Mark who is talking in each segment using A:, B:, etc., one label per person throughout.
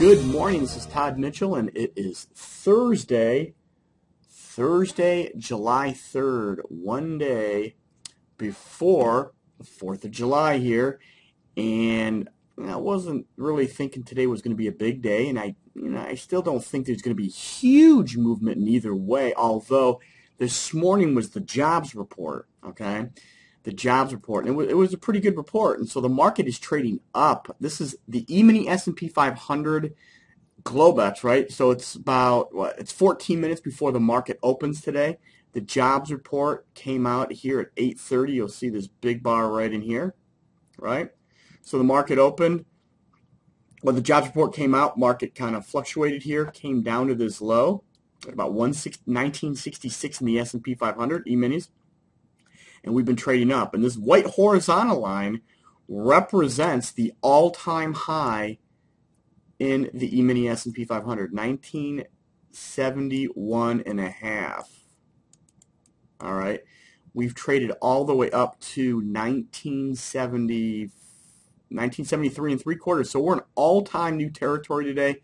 A: Good morning. This is Todd Mitchell, and it is Thursday, July 3rd, one day before the 4th of July here. And I wasn't really thinking today was going to be a big day, and I still don't think there's going to be huge movement in either way, although this morning was the jobs report, okay? The jobs report, and it was a pretty good report, and so the market is trading up. This is the E-Mini S&P 500 Globex, right? So it's about, it's 14 minutes before the market opens today. The jobs report came out here at 8:30. You'll see this big bar right in here, right? So the market opened. When the jobs report came out, market kind of fluctuated here, came down to this low at about 1966 in the S&P 500 E-minis. And we've been trading up. And this white horizontal line represents the all-time high in the E-mini S&P 500, 1971.5. All right. We've traded all the way up to 1973 and 3/4. So we're in all-time new territory today.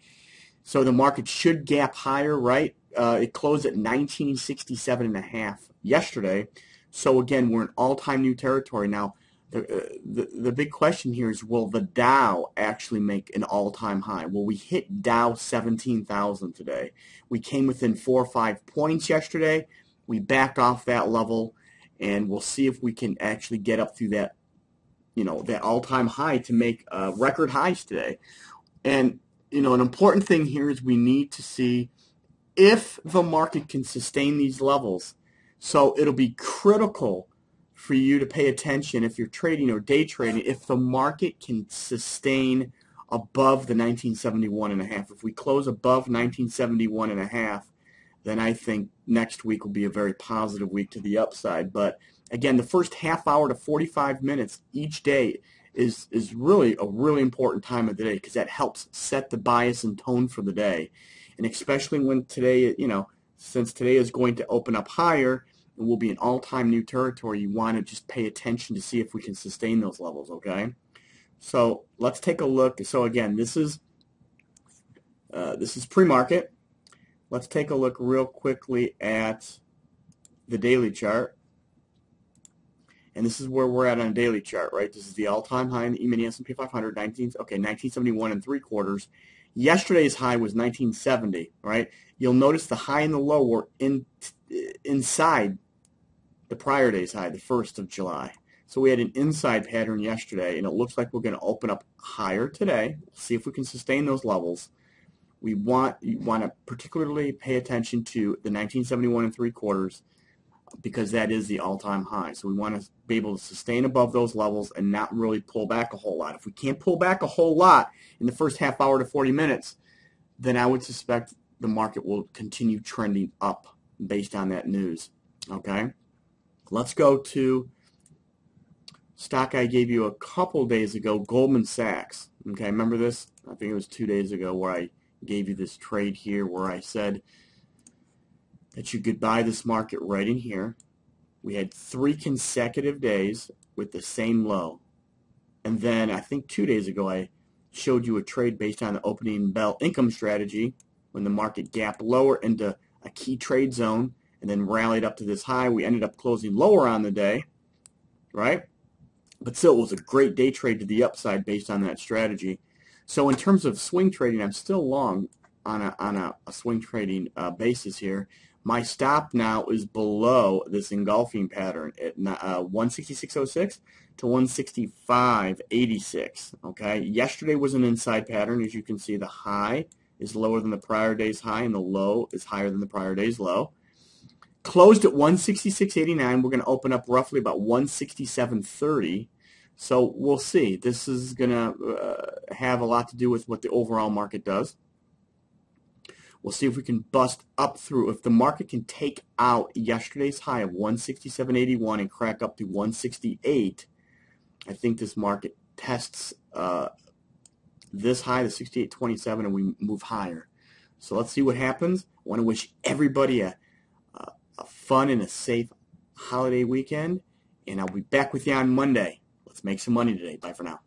A: So the market should gap higher, right? It closed at 1967.5 yesterday. So again, we're in all-time new territory. Now, the big question here is, will the Dow actually make an all-time high? Well, we hit Dow 17,000 today. We came within 4 or 5 points yesterday. We backed off that level, and we'll see if we can actually get up through that, that all-time high to make record highs today. And, an important thing here is we need to see if the market can sustain these levels. So it'll be critical for you to pay attention if you're trading or day trading, if the market can sustain above the 1971.5. If we close above 1971.5, then I think next week will be a very positive week to the upside. But again, the first half hour to 45 minutes each day is really a really important time of the day, because that helps set the bias and tone for the day. And especially when today, since today is going to open up higher, and will be an all-time new territory, you want to just pay attention to see if we can sustain those levels, okay? So let's take a look. So again, this is pre-market. Let's take a look real quickly at the daily chart. And this is where we're at on a daily chart, right? This is the all-time high in the E-mini S&P 500, 1971 3/4. Yesterday's high was 1970, right? You'll notice the high and the low were inside the prior day's high, the 1st of July. So we had an inside pattern yesterday, and it looks like we're going to open up higher today. We'll see if we can sustain those levels. You want to particularly pay attention to the 1971 3/4, because that is the all-time high. So we want to be able to sustain above those levels and not really pull back a whole lot. If we can't pull back a whole lot in the first half hour to 40 minutes, then I would suspect the market will continue trending up based on that news. Okay? Let's go to stock I gave you a couple days ago, Goldman Sachs. Okay, remember this? I think it was 2 days ago where I gave you this trade here where I said that you could buy this market right in here. We had 3 consecutive days with the same low. And then I think 2 days ago I showed you a trade based on the opening bell income strategy when the market gapped lower into a key trade zone and then rallied up to this high. We ended up closing lower on the day, right? But still, it was a great day trade to the upside based on that strategy. So in terms of swing trading, I'm still long on a swing trading basis here. My stop now is below this engulfing pattern at 166.06 to 165.86. Okay, yesterday was an inside pattern. As you can see, the high is lower than the prior day's high, and the low is higher than the prior day's low. Closed at 166.89. We're going to open up roughly about 167.30. So we'll see. This is going to have a lot to do with what the overall market does. We'll see if we can bust up through. If the market can take out yesterday's high of 167.81 and crack up to 168, I think this market tests this high, the 68.27, and we move higher. So let's see what happens. I want to wish everybody a fun and a safe holiday weekend, and I'll be back with you on Monday. Let's make some money today. Bye for now.